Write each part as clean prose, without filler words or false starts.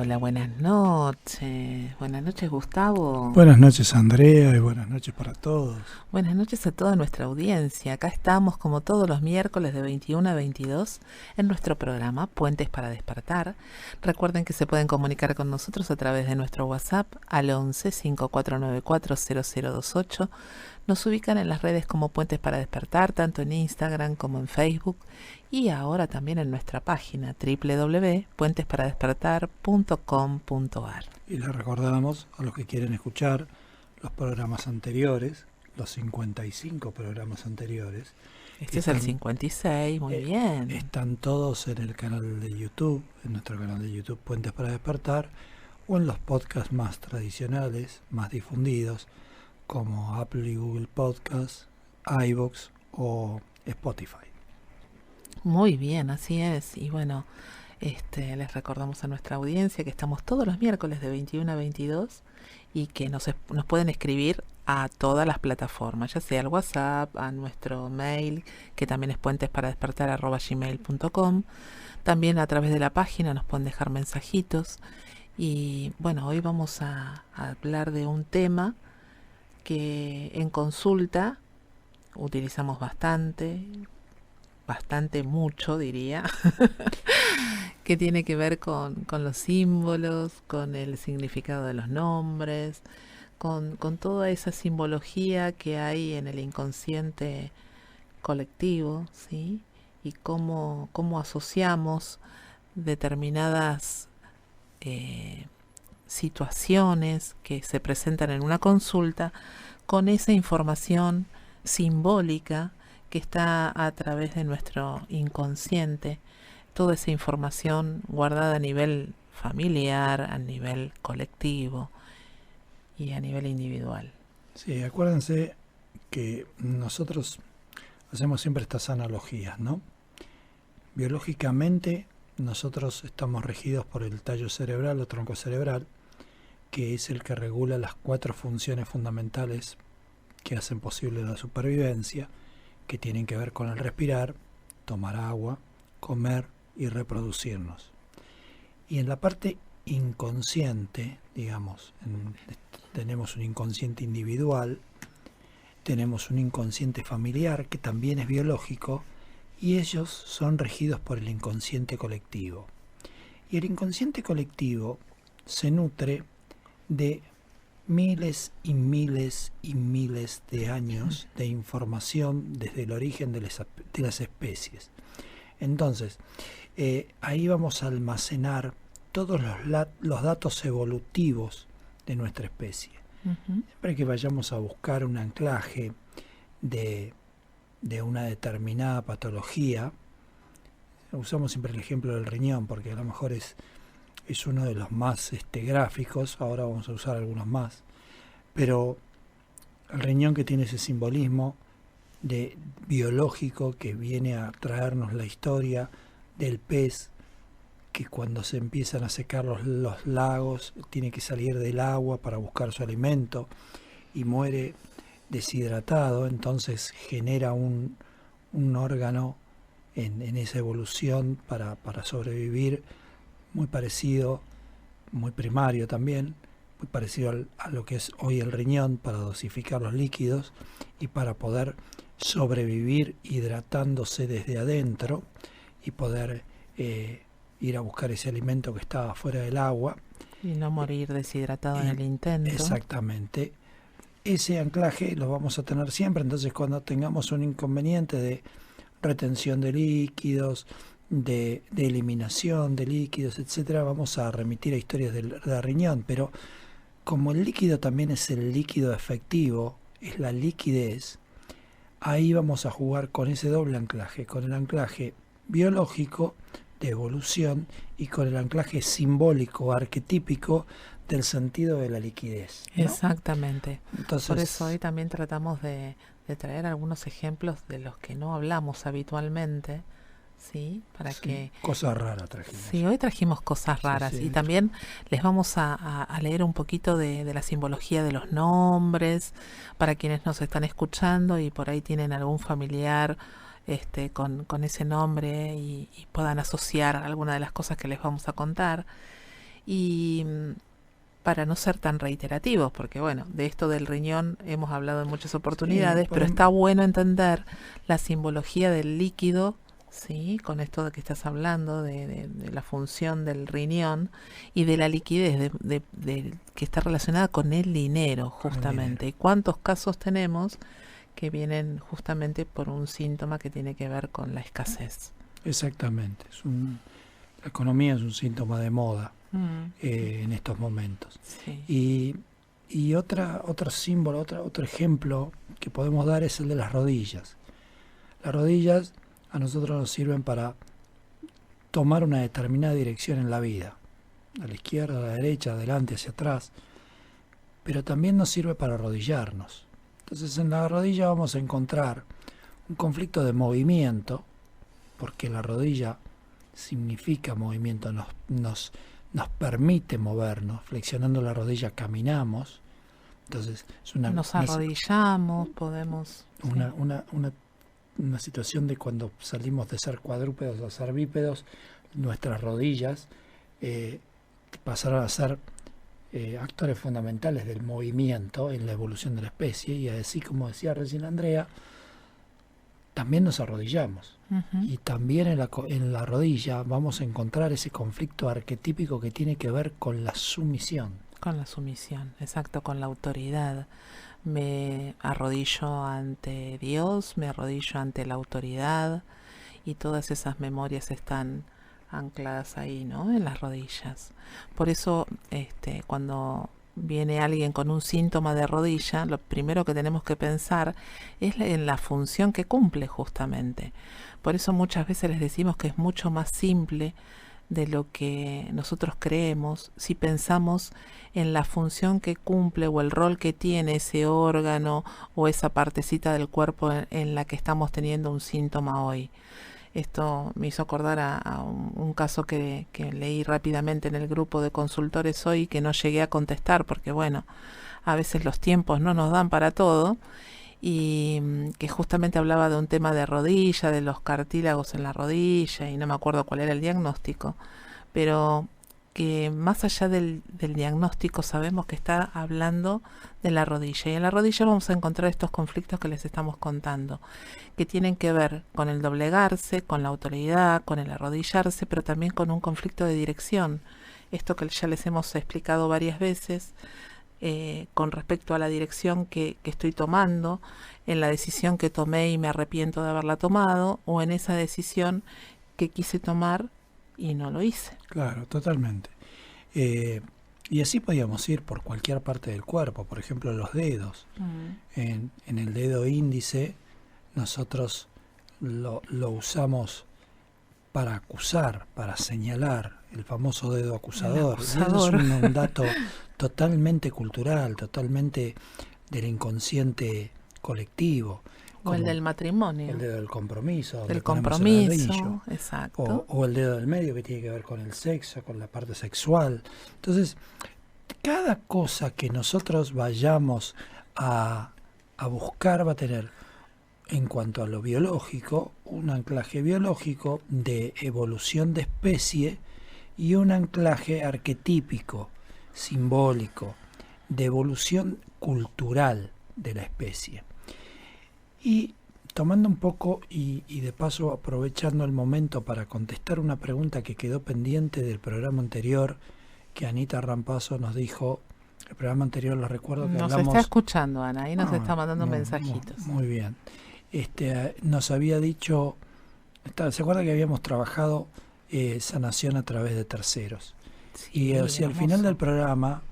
Hola, buenas noches. Buenas noches, Gustavo. Buenas noches, Andrea, y buenas noches para todos. Buenas noches a toda nuestra audiencia. Acá estamos como todos los miércoles de 21 a 22 en nuestro programa Puentes para Despertar. Recuerden que se pueden comunicar con nosotros a través de nuestro WhatsApp al 11 5494 0028. Nos ubican en las redes como Puentes para Despertar, tanto en Instagram como en Facebook, y ahora también en nuestra página www.puentesparadespertar.com.ar. Y les recordamos a los que quieren escuchar los programas anteriores, los 55 programas anteriores. Este es el 56, muy bien. Están todos en el canal de YouTube, en nuestro canal de YouTube Puentes para Despertar, o en los podcasts más tradicionales, más difundidos, como Apple y Google Podcasts, iVoox o Spotify. Muy bien, así es. Y bueno, les recordamos a nuestra audiencia que estamos todos los miércoles de 21 a 22 y que nos pueden escribir a todas las plataformas, ya sea al WhatsApp, a nuestro mail, que también es puentesparadespertar@gmail.com. También a través de la página nos pueden dejar mensajitos. Y bueno, hoy vamos a hablar de un tema que en consulta utilizamos bastante mucho, diría, que tiene que ver con los símbolos, con el significado de los nombres, con toda esa simbología que hay en el inconsciente colectivo, ¿sí? Y cómo asociamos determinadas situaciones que se presentan en una consulta con esa información simbólica que está a través de nuestro inconsciente, toda esa información guardada a nivel familiar, a nivel colectivo y a nivel individual. Sí, acuérdense que nosotros hacemos siempre estas analogías, ¿no? Biológicamente nosotros estamos regidos por el tallo cerebral o tronco cerebral, que es el que regula las 4 funciones fundamentales que hacen posible la supervivencia, que tienen que ver con el respirar, tomar agua, comer y reproducirnos. Y en la parte inconsciente, digamos, tenemos un inconsciente individual, tenemos un inconsciente familiar que también es biológico, y ellos son regidos por el inconsciente colectivo. Y el inconsciente colectivo se nutre de miles y miles y miles de años de información desde el origen de las especies. Entonces, ahí vamos a almacenar todos los datos evolutivos de nuestra especie. Siempre que vayamos a buscar un anclaje de una determinada patología, usamos siempre el ejemplo del riñón, porque a lo mejor es uno de los más gráficos, ahora vamos a usar algunos más, pero el riñón, que tiene ese simbolismo biológico que viene a traernos la historia del pez, que cuando se empiezan a secar los lagos tiene que salir del agua para buscar su alimento y muere deshidratado, entonces genera un órgano en esa evolución para sobrevivir, muy parecido, muy primario también, muy parecido a lo que es hoy el riñón, para dosificar los líquidos y para poder sobrevivir hidratándose desde adentro y poder ir a buscar ese alimento que estaba fuera del agua. Y no morir deshidratado en el intento. Exactamente. Ese anclaje lo vamos a tener siempre, entonces cuando tengamos un inconveniente de retención de líquidos, de eliminación de líquidos, etcétera, vamos a remitir a historias del riñón, pero como el líquido también es el líquido efectivo, es la liquidez, ahí vamos a jugar con ese doble anclaje, con el anclaje biológico de evolución y con el anclaje simbólico, arquetípico del sentido de la liquidez, ¿no? Exactamente. Entonces, por eso hoy también tratamos de traer algunos ejemplos de los que no hablamos habitualmente, ¿sí? Para que cosas raras trajimos. Sí, hoy trajimos cosas raras, y también les vamos a leer un poquito de la simbología de los nombres para quienes nos están escuchando y por ahí tienen algún familiar con ese nombre y puedan asociar alguna de las cosas que les vamos a contar. Y para no ser tan reiterativos, porque bueno, de esto del riñón hemos hablado en muchas oportunidades, pero está bueno entender la simbología del líquido, ¿sí? Con esto de que estás hablando, de la función del riñón y de la liquidez que está relacionada con el dinero, justamente. ¿Y cuántos casos tenemos que vienen justamente por un síntoma que tiene que ver con la escasez? Exactamente. La economía es un síntoma de moda en estos momentos. Sí. Y otro símbolo, otro ejemplo que podemos dar es el de las rodillas. Las rodillas a nosotros nos sirven para tomar una determinada dirección en la vida, a la izquierda, a la derecha, adelante, hacia atrás, pero también nos sirve para arrodillarnos. Entonces en la rodilla vamos a encontrar un conflicto de movimiento, porque la rodilla significa movimiento, nos permite movernos, flexionando la rodilla caminamos. Entonces es nos arrodillamos, podemos... Una situación de cuando salimos de ser cuadrúpedos a ser bípedos, nuestras rodillas pasaron a ser actores fundamentales del movimiento en la evolución de la especie, y así como decía recién Andrea, también nos arrodillamos. Y también en la rodilla vamos a encontrar ese conflicto arquetípico que tiene que ver con la sumisión. Con la sumisión, exacto, con la autoridad. Me arrodillo ante Dios, me arrodillo ante la autoridad, y todas esas memorias están ancladas ahí, ¿no? En las rodillas. Por eso, cuando viene alguien con un síntoma de rodilla, lo primero que tenemos que pensar es en la función que cumple, justamente. Por eso muchas veces les decimos que es mucho más simple de lo que nosotros creemos si pensamos en la función que cumple o el rol que tiene ese órgano o esa partecita del cuerpo en la que estamos teniendo un síntoma hoy. Esto me hizo acordar a un caso que leí rápidamente en el grupo de consultores hoy, que no llegué a contestar porque bueno, a veces los tiempos no nos dan para todo, y que justamente hablaba de un tema de rodilla, de los cartílagos en la rodilla, y no me acuerdo cuál era el diagnóstico, pero que más allá del diagnóstico sabemos que está hablando de la rodilla, y en la rodilla vamos a encontrar estos conflictos que les estamos contando, que tienen que ver con el doblegarse, con la autoridad, con el arrodillarse, pero también con un conflicto de dirección, esto que ya les hemos explicado varias veces, con respecto a la dirección que estoy tomando, en la decisión que tomé y me arrepiento de haberla tomado, o en esa decisión que quise tomar y no lo hice. Claro, totalmente. Y así podíamos ir por cualquier parte del cuerpo, por ejemplo los dedos. En el dedo índice nosotros lo usamos para acusar, para señalar, el famoso dedo acusador. Y eso es un dato totalmente cultural, totalmente del inconsciente colectivo. O el del matrimonio. El dedo del compromiso. Del compromiso, exacto. O el dedo del medio, que tiene que ver con el sexo, con la parte sexual. Entonces, cada cosa que nosotros vayamos a buscar va a tener, en cuanto a lo biológico, un anclaje biológico de evolución de especie y un anclaje arquetípico, simbólico, de evolución cultural de la especie. Y tomando un poco y de paso aprovechando el momento para contestar una pregunta que quedó pendiente del programa anterior, que Anita Rampazo nos dijo, el programa anterior, lo recuerdo que nos hablamos... está escuchando, Ana, y nos está mandando mensajitos. Muy bien. Nos había dicho, ¿se acuerda que habíamos trabajado sanación a través de terceros? Sí, y hacia el final del programa,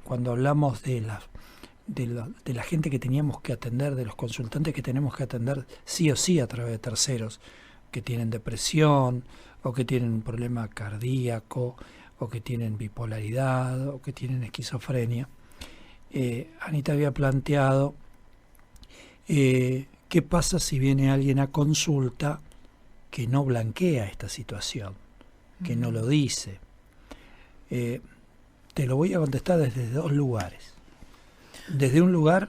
cuando hablamos de la gente que teníamos que atender, de los consultantes que tenemos que atender sí o sí a través de terceros, que tienen depresión, o que tienen un problema cardíaco, o que tienen bipolaridad, o que tienen esquizofrenia, Anita había planteado qué pasa si viene alguien a consulta que no blanquea esta situación, que no lo dice. Te lo voy a contestar desde dos lugares. Desde un lugar,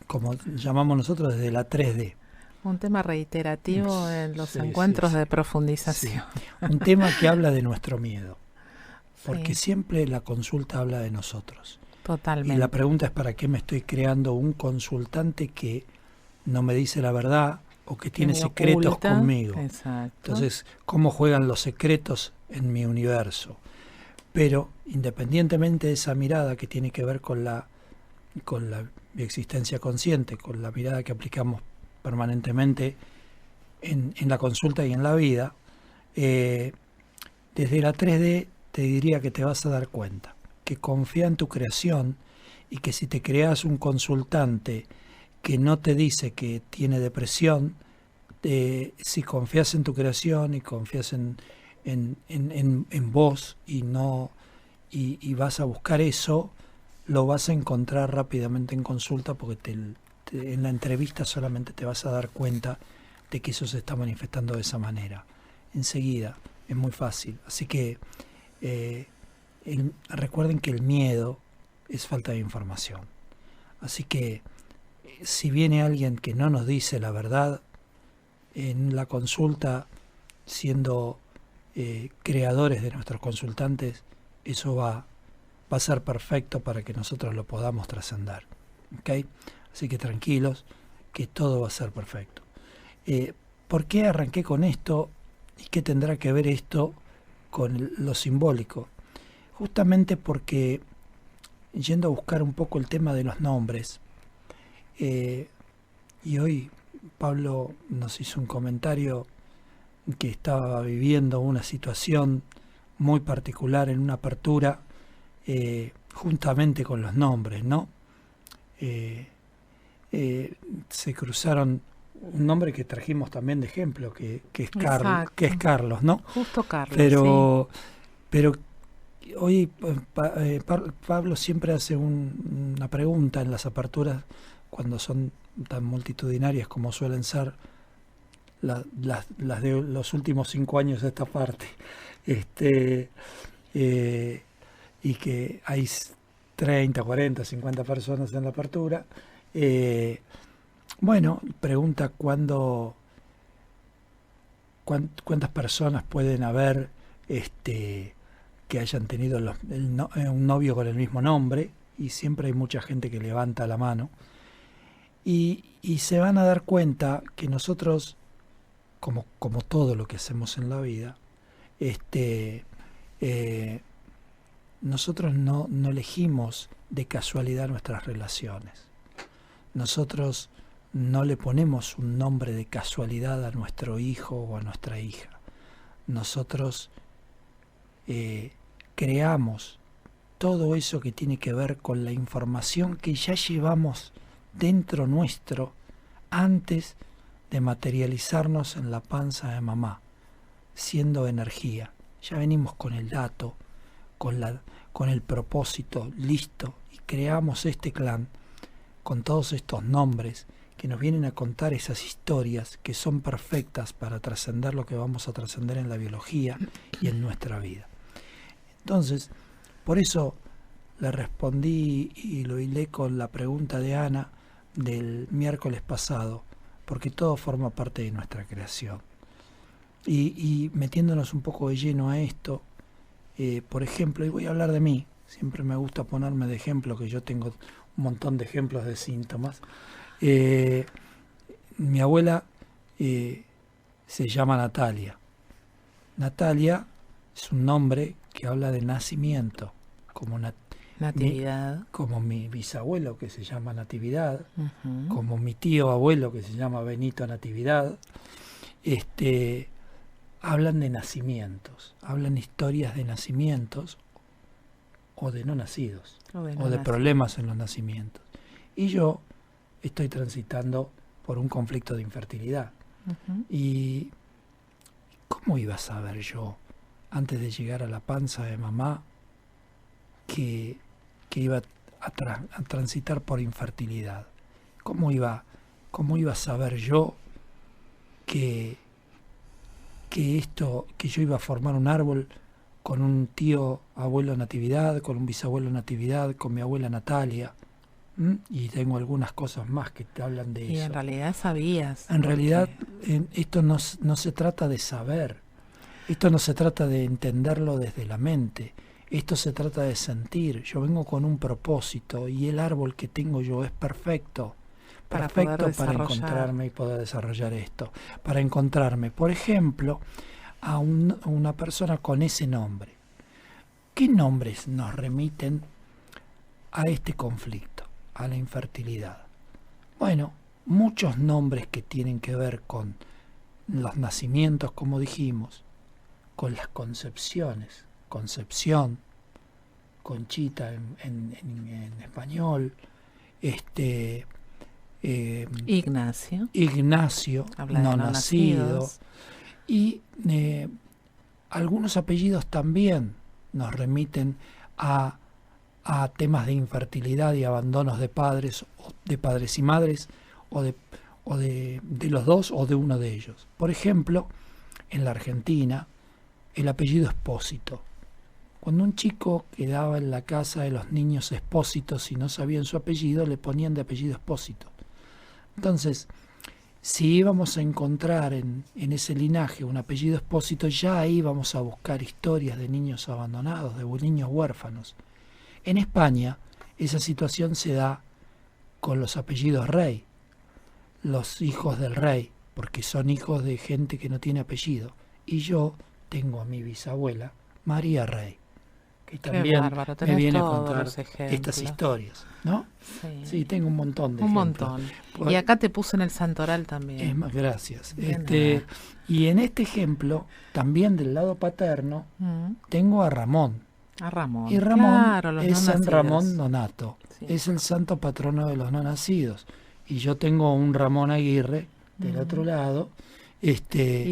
como llamamos nosotros, desde la 3D. Un tema reiterativo en los encuentros de profundización. Sí. Un tema que habla de nuestro miedo. porque siempre la consulta habla de nosotros. Totalmente. Y la pregunta es: ¿para qué me estoy creando un consultante que no me dice la verdad o que tiene secretos oculta conmigo? Exacto. Entonces, ¿cómo juegan los secretos en mi universo? Pero independientemente de esa mirada que tiene que ver con la existencia consciente, con la mirada que aplicamos permanentemente en la consulta y en la vida, desde la 3D te diría que te vas a dar cuenta que confía en tu creación, y que si te creas un consultante que no te dice que tiene depresión, si confías en tu creación y confías en vos y vas a buscar eso, lo vas a encontrar rápidamente en consulta, porque en la entrevista solamente te vas a dar cuenta de que eso se está manifestando de esa manera. Enseguida, es muy fácil. Así que recuerden que el miedo es falta de información. Así que si viene alguien que no nos dice la verdad en la consulta, siendo creadores de nuestros consultantes, eso va a ser perfecto para que nosotros lo podamos trascender. ¿Okay? Así que tranquilos, que todo va a ser perfecto. ¿Por qué arranqué con esto y qué tendrá que ver esto con lo simbólico? Justamente porque, yendo a buscar un poco el tema de los nombres, y hoy Pablo nos hizo un comentario que estaba viviendo una situación muy particular en una apertura, juntamente con los nombres, ¿no? Se cruzaron un nombre que trajimos también de ejemplo, que es Carlos, ¿no? Justo Carlos. Pero hoy Pablo siempre hace una pregunta en las aperturas, cuando son tan multitudinarias como suelen ser las de los últimos 5 años de esta parte, y que hay 30, 40, 50 personas en la apertura. Bueno, pregunta cuántas personas pueden haber que hayan tenido un novio con el mismo nombre, y siempre hay mucha gente que levanta la mano, y se van a dar cuenta que nosotros, como todo lo que hacemos en la vida, nosotros no elegimos de casualidad nuestras relaciones. Nosotros no le ponemos un nombre de casualidad a nuestro hijo o a nuestra hija. Nosotros creamos todo eso que tiene que ver con la información que ya llevamos dentro nuestro antes de materializarnos en la panza de mamá, siendo energía. Ya venimos con el dato, con el propósito listo, y creamos este clan con todos estos nombres que nos vienen a contar esas historias que son perfectas para trascender lo que vamos a trascender en la biología y en nuestra vida. Entonces, por eso le respondí y lo hilé con la pregunta de Ana del miércoles pasado, porque todo forma parte de nuestra creación. Y metiéndonos un poco de lleno a esto, por ejemplo, y voy a hablar de mí, siempre me gusta ponerme de ejemplo, que yo tengo un montón de ejemplos de síntomas. Mi abuela se llama Natalia. Natalia es un nombre que habla de nacimiento, como Natividad. Como mi bisabuelo, que se llama Natividad, como mi tío abuelo, que se llama Benito Natividad. Hablan de nacimientos, hablan historias de nacimientos o de no nacidos, o de problemas en los nacimientos. Y yo estoy transitando por un conflicto de infertilidad. ¿Y cómo iba a saber yo, antes de llegar a la panza de mamá, que iba a transitar por infertilidad? ¿Cómo iba a saber yo que yo iba a formar un árbol con un tío abuelo Natividad, con un bisabuelo Natividad, con mi abuela Natalia? Y tengo algunas cosas más que te hablan de eso. Y en realidad sabías. En realidad esto no se trata de saber, esto no se trata de entenderlo desde la mente, Esto se trata de sentir. Yo vengo con un propósito y el árbol que tengo yo es perfecto. Para Perfecto poder para desarrollar. encontrarme y poder desarrollar esto. Para encontrarme, por ejemplo, a una persona con ese nombre. ¿Qué nombres nos remiten a este conflicto, a la infertilidad? Bueno, muchos nombres que tienen que ver con los nacimientos, como dijimos, con las concepciones, Concepción, Conchita en español, Ignacio, habla de no no nacido, nacidos. y algunos apellidos también nos remiten a temas de infertilidad y abandonos de padres y madres, o de los dos o de uno de ellos. Por ejemplo, en la Argentina, el apellido Espósito. Cuando un chico quedaba en la casa de los niños Expósitos y no sabían su apellido, le ponían de apellido Espósito. Entonces, si íbamos a encontrar en ese linaje un apellido Expósito, ya ahí vamos a buscar historias de niños abandonados, de niños huérfanos. En España, esa situación se da con los apellidos Rey, los hijos del rey, porque son hijos de gente que no tiene apellido. Y yo tengo a mi bisabuela, María Rey, que también bárbaro, me viene a todos contar los ejemplos. estas historias, ¿no? Sí, Sí, tengo un montón de un ejemplos. montón. Y acá te puse en el santoral también. Es más, gracias. De nada. Y en este ejemplo, también del lado paterno, tengo a Ramón. A Ramón. Y Ramón Claro, los es no San nacidos. Ramón Nonato, Sí. es el santo patrono de los no nacidos. Y yo tengo un Ramón Aguirre del otro lado, ¿Y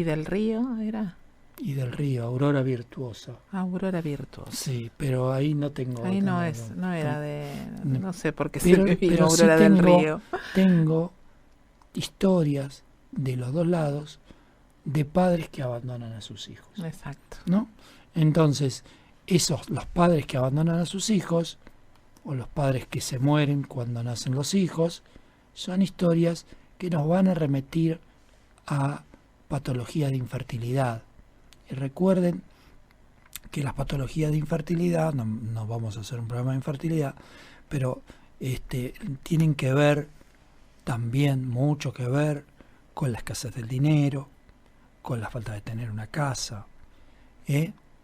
del río era? y del río, Aurora Virtuosa. Aurora Virtuosa. Sí, pero ahí no tengo. Ahí no era de... No sé por qué se me vino sí Aurora del Río. tengo historias de los dos lados de padres que abandonan a sus hijos, Exacto. ¿no? Entonces, los padres que abandonan a sus hijos, o los padres que se mueren cuando nacen los hijos, son historias que nos van a remitir a patologías de infertilidad. Y recuerden que las patologías de infertilidad, no vamos a hacer un programa de infertilidad, pero tienen que ver también, mucho que ver, con la escasez del dinero, con la falta de tener una casa,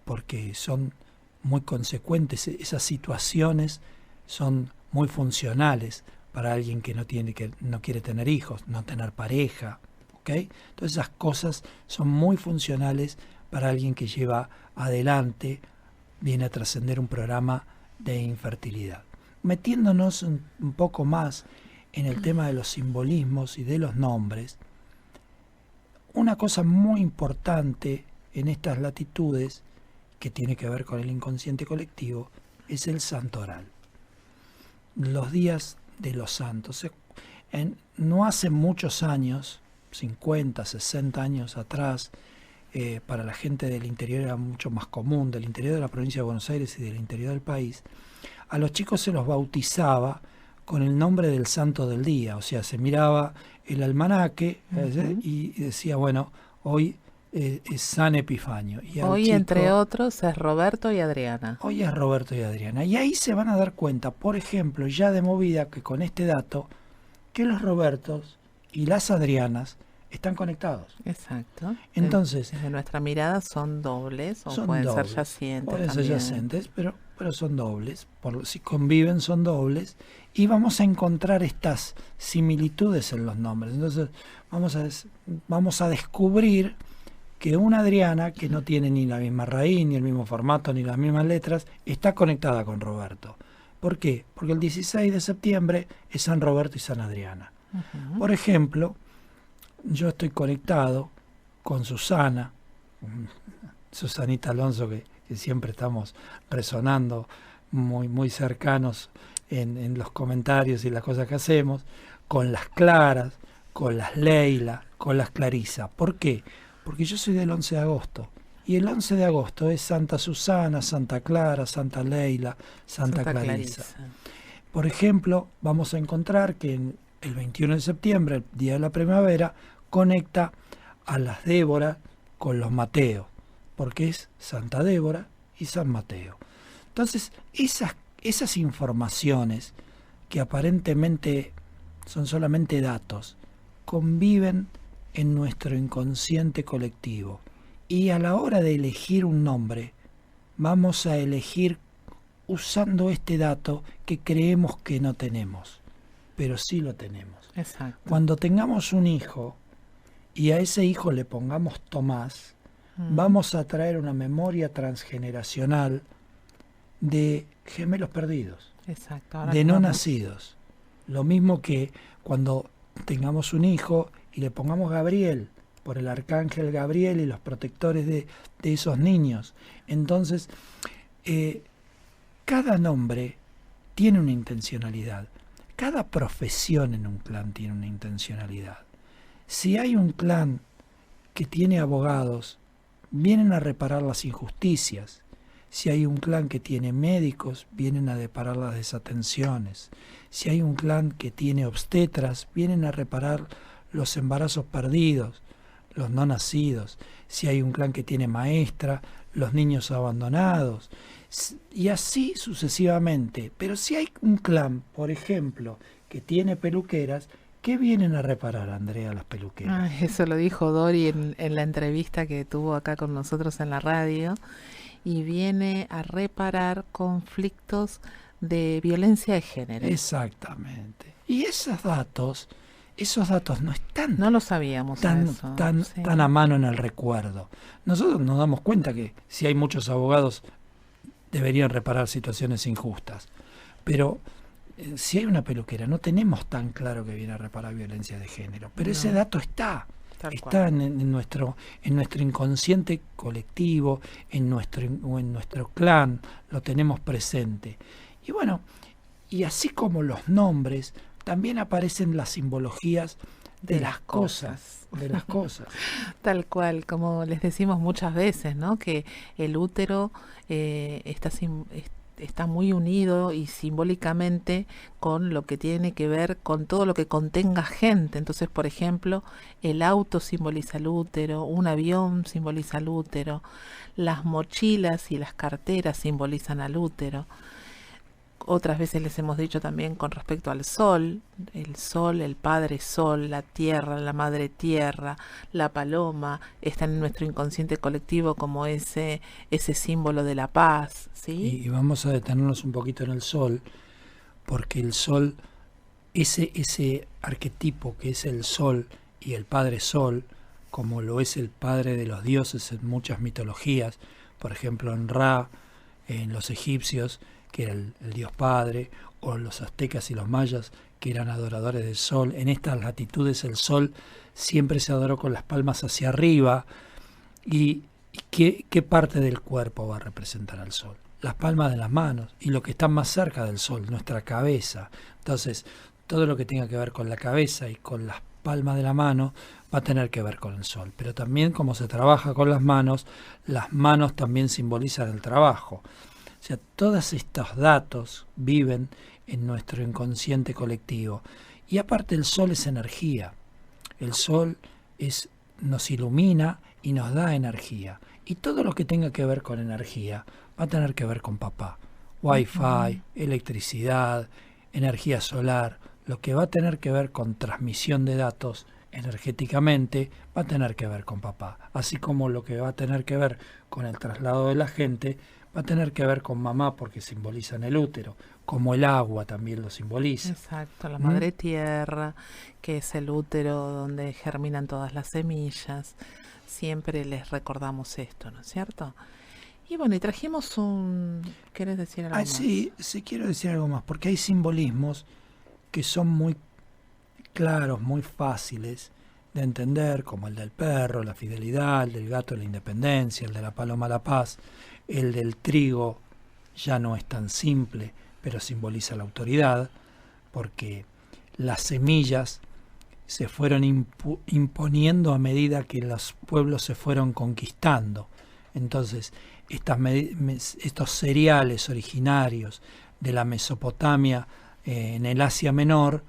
porque son muy consecuentes. Esas situaciones son muy funcionales para alguien que no quiere tener hijos, no tener pareja, ¿ok? Entonces esas cosas son muy funcionales para alguien que lleva adelante, viene a trascender un programa de infertilidad. Metiéndonos un poco más en el tema de los simbolismos y de los nombres, una cosa muy importante en estas latitudes, que tiene que ver con el inconsciente colectivo, es el santoral. Los días de los santos. No hace muchos años, 50, 60 años atrás, para la gente del interior era mucho más común, del interior de la provincia de Buenos Aires y del interior del país, a los chicos se los bautizaba con el nombre del santo del día. O sea, se miraba el almanaque y decía, bueno, hoy es San Epifanio. Y hoy, entre otros, es Roberto y Adriana. Hoy es Roberto y Adriana. Y ahí se van a dar cuenta, por ejemplo, ya de movida, que con este dato, que los Robertos y las Adrianas están conectados. Exacto. Entonces, desde nuestra mirada son dobles, o son pueden dobles, ser yacientes. Pueden también. ser yacentes, pero son dobles. Si conviven, son dobles. Y vamos a encontrar estas similitudes en los nombres. Entonces, vamos a descubrir que una Adriana, que no tiene ni la misma raíz, ni el mismo formato, ni las mismas letras, está conectada con Roberto. ¿Por qué? Porque el 16 de septiembre es San Roberto y San Adriana. Por ejemplo, yo estoy conectado con Susanita Alonso, que siempre estamos resonando muy, muy cercanos en los comentarios y las cosas que hacemos, con las Claras, con las Leila, con las Clarisa. ¿Por qué? Porque yo soy del 11 de agosto. Y el 11 de agosto es Santa Susana, Santa Clara, Santa Leila, Santa Clarisa. Por ejemplo, vamos a encontrar que el 21 de septiembre, el día de la primavera, conecta a las Débora con los Mateo, porque es Santa Débora y San Mateo. Entonces, esas informaciones que aparentemente son solamente datos, conviven en nuestro inconsciente colectivo. Y a la hora de elegir un nombre, vamos a elegir usando este dato que creemos que no tenemos, pero sí lo tenemos. Exacto. Cuando tengamos un hijo y a ese hijo le pongamos Tomás, vamos a traer una memoria transgeneracional de gemelos perdidos, Exacto. de no nacidos. Lo mismo que cuando tengamos un hijo y le pongamos Gabriel, por el arcángel Gabriel y los protectores de esos niños. Entonces, cada nombre tiene una intencionalidad. Cada profesión en un clan tiene una intencionalidad. Si hay un clan que tiene abogados, vienen a reparar las injusticias. Si hay un clan que tiene médicos, vienen a reparar las desatenciones. Si hay un clan que tiene obstetras, vienen a reparar los embarazos perdidos, los no nacidos. Si hay un clan que tiene maestra, los niños abandonados. Y así sucesivamente. Pero si hay un clan, por ejemplo, que tiene peluqueras, ¿qué vienen a reparar, Andrea, las peluqueras? Eso lo dijo Dori en la entrevista que tuvo acá con nosotros en la radio. Y viene a reparar conflictos de violencia de género. Exactamente. Y esos datos no están no lo sabíamos tan a mano en el recuerdo. Nosotros nos damos cuenta que si hay muchos abogados deberían reparar situaciones injustas, pero si hay una peluquera no tenemos tan claro que viene a reparar violencia de género, pero ese dato está en nuestro inconsciente colectivo, en nuestro clan, lo tenemos presente. Y bueno, y así como los nombres, también aparecen las simbologías de las cosas. De las cosas. Tal cual, como les decimos muchas veces, ¿no? Que el útero está muy unido y simbólicamente con lo que tiene que ver con todo lo que contenga gente. Entonces, por ejemplo, el auto simboliza el útero, un avión simboliza el útero, las mochilas y las carteras simbolizan al útero. Otras veces les hemos dicho también con respecto al sol, el padre sol, la tierra, la madre tierra, la paloma, están en nuestro inconsciente colectivo como ese símbolo de la paz, ¿sí? Y vamos a detenernos un poquito en el sol, porque el sol, ese arquetipo que es el sol y el padre sol, como lo es el padre de los dioses en muchas mitologías, por ejemplo en Ra, en los egipcios, que era el dios padre, o los aztecas y los mayas, que eran adoradores del sol. En estas latitudes el sol siempre se adoró con las palmas hacia arriba. ¿Y qué parte del cuerpo va a representar al sol? Las palmas de las manos y lo que está más cerca del sol, nuestra cabeza. Entonces, todo lo que tenga que ver con la cabeza y con las palmas de la mano va a tener que ver con el sol. Pero también como se trabaja con las manos también simbolizan el trabajo. O sea, todos estos datos viven en nuestro inconsciente colectivo. Y aparte el sol es energía. El sol nos ilumina y nos da energía. Y todo lo que tenga que ver con energía va a tener que ver con papá. Wi-Fi, electricidad, energía solar. Lo que va a tener que ver con transmisión de datos energéticamente va a tener que ver con papá. Así como lo que va a tener que ver con el traslado de la gente va a tener que ver con mamá porque simbolizan el útero, como el agua también lo simboliza. Exacto, la madre tierra, que es el útero donde germinan todas las semillas. Siempre les recordamos esto, ¿no es cierto? Y bueno, y trajimos ¿quieres decir algo más? Sí, quiero decir algo más, porque hay simbolismos que son muy claros, muy fáciles de entender, como el del perro, la fidelidad, el del gato, la independencia, el de la paloma, la paz. El del trigo ya no es tan simple, pero simboliza la autoridad, porque las semillas se fueron imponiendo a medida que los pueblos se fueron conquistando. Entonces, estos cereales originarios de la Mesopotamia en el Asia Menor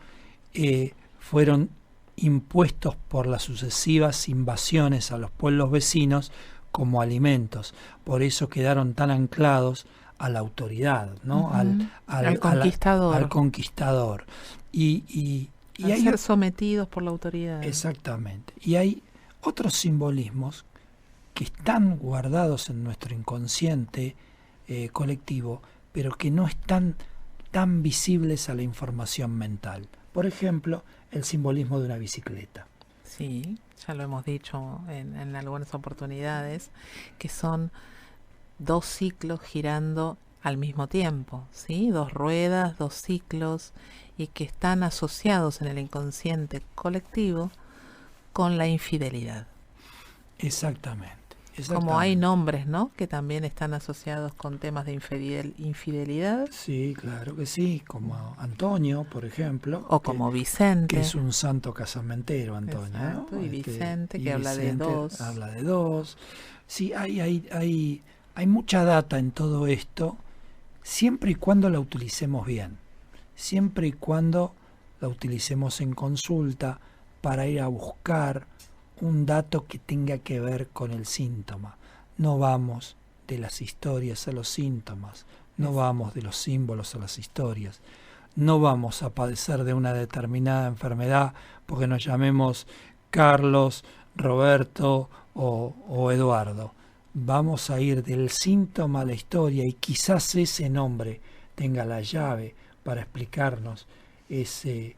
fueron impuestos por las sucesivas invasiones a los pueblos vecinos como alimentos. Por eso quedaron tan anclados a la autoridad, ¿no? Ujú. Al conquistador. Al conquistador. Y Al hay ser sometidos por la autoridad. exactamente. Y hay otros simbolismos que están guardados en nuestro inconsciente colectivo, pero que no están tan visibles a la información mental. Por ejemplo, el simbolismo de una bicicleta. Sí, ya lo hemos dicho en algunas oportunidades, que son dos ciclos girando al mismo tiempo, ¿sí? Dos ruedas, dos ciclos, y que están asociados en el inconsciente colectivo con la infidelidad. Exactamente. Como hay nombres, ¿no? Que también están asociados con temas de infidelidad. Sí, claro que sí, como Antonio, por ejemplo. O como Vicente. Que es un santo casamentero, Antonio. Exacto, ¿no? y Vicente, que habla de Vicente dos. habla de dos. Sí, hay mucha data en todo esto, siempre y cuando la utilicemos bien. Siempre y cuando la utilicemos en consulta para ir a buscar un dato que tenga que ver con el síntoma. No vamos de las historias a los síntomas, no vamos de los símbolos a las historias, no vamos a padecer de una determinada enfermedad porque nos llamemos Carlos, Roberto o Eduardo. Vamos a ir del síntoma a la historia y quizás ese nombre tenga la llave para explicarnos ese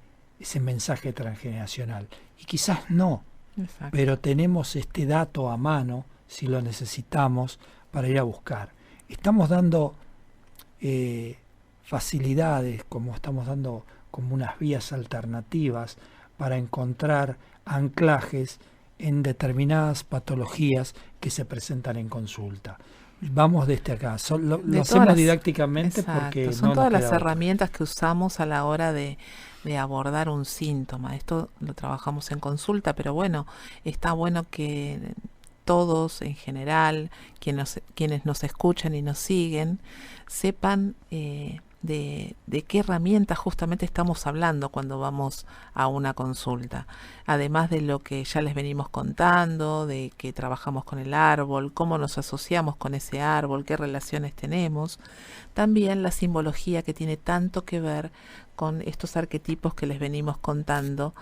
mensaje transgeneracional. Y quizás no. Exacto. Pero tenemos este dato a mano, si lo necesitamos, para ir a buscar. Estamos dando facilidades, como estamos dando como unas vías alternativas para encontrar anclajes en determinadas patologías que se presentan en consulta. Vamos desde acá. Lo hacemos didácticamente. Exacto, porque son todas las herramientas que usamos a la hora de abordar un síntoma. Esto lo trabajamos en consulta, pero bueno, está bueno que todos en general, quienes nos escuchan y nos siguen, sepan de qué herramientas justamente estamos hablando cuando vamos a una consulta. Además de lo que ya les venimos contando, de que trabajamos con el árbol, cómo nos asociamos con ese árbol, qué relaciones tenemos, también la simbología que tiene tanto que ver con estos arquetipos que les venimos contando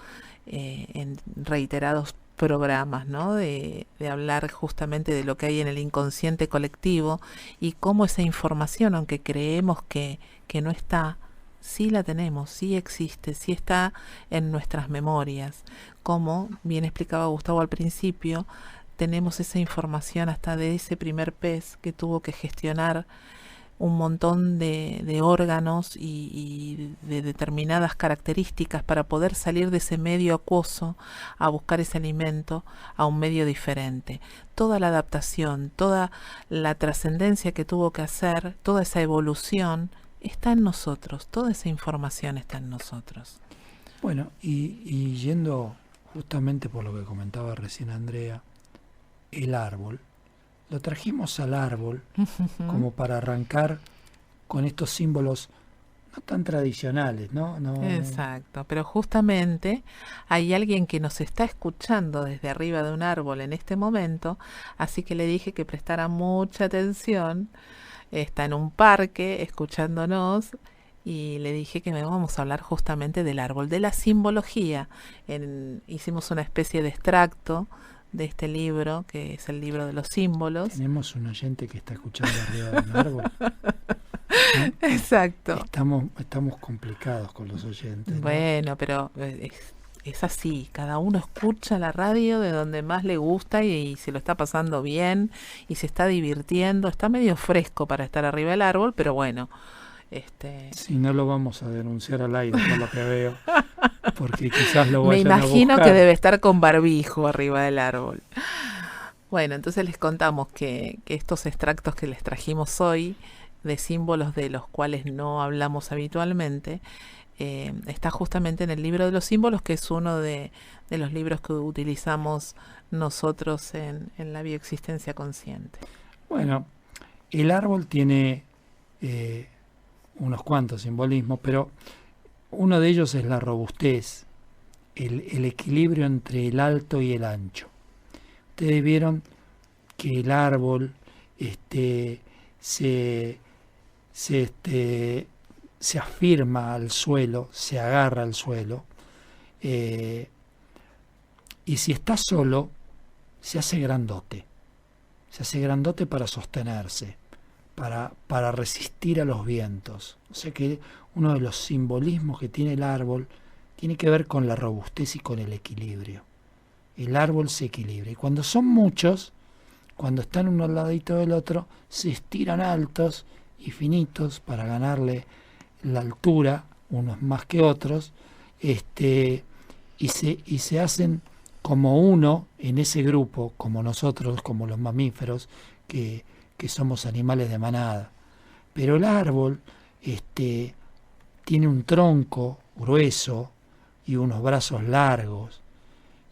en reiterados programas, ¿no? De hablar justamente de lo que hay en el inconsciente colectivo y cómo esa información, aunque creemos que no está, sí la tenemos, sí existe, sí está en nuestras memorias. Como bien explicaba Gustavo al principio, tenemos esa información hasta de ese primer pez que tuvo que gestionar un montón de órganos y de determinadas características para poder salir de ese medio acuoso a buscar ese alimento a un medio diferente. Toda la adaptación, toda la trascendencia que tuvo que hacer, toda esa evolución está en nosotros, toda esa información está en nosotros. Bueno, y yendo justamente por lo que comentaba recién Andrea, el árbol. Lo trajimos al árbol como para arrancar con estos símbolos no tan tradicionales, ¿no? Exacto, pero justamente hay alguien que nos está escuchando desde arriba de un árbol en este momento, así que le dije que prestara mucha atención. Está en un parque escuchándonos y le dije que vamos a hablar justamente del árbol, de la simbología. Hicimos una especie de extracto de este libro, que es el libro de los símbolos. Tenemos un oyente que está escuchando arriba de un árbol. ¿No? Exacto. Estamos complicados con los oyentes, ¿no? Bueno, pero es así, cada uno escucha la radio de donde más le gusta y se lo está pasando bien y se está divirtiendo. Está medio fresco para estar arriba del árbol, pero bueno. Si no lo vamos a denunciar al aire, por lo que veo, porque quizás lo vayan a buscar. Me imagino que debe estar con barbijo arriba del árbol. Bueno, entonces les contamos que estos extractos que les trajimos hoy, de símbolos de los cuales no hablamos habitualmente, está justamente en el libro de los símbolos, que es uno de los libros que utilizamos nosotros en la bioexistencia consciente. Bueno, el árbol tiene unos cuantos simbolismos, pero uno de ellos es la robustez, el equilibrio entre el alto y el ancho. Ustedes vieron que el árbol se se afirma al suelo, se agarra al suelo, y si está solo, se hace grandote para sostenerse, para resistir a los vientos. O sea que uno de los simbolismos que tiene el árbol tiene que ver con la robustez y con el equilibrio. El árbol se equilibra, y cuando son muchos, cuando están uno al ladito del otro, se estiran altos y finitos para ganarle la altura, unos más que otros, y se hacen como uno en ese grupo, como nosotros, como los mamíferos, que somos animales de manada. Pero el árbol tiene un tronco grueso y unos brazos largos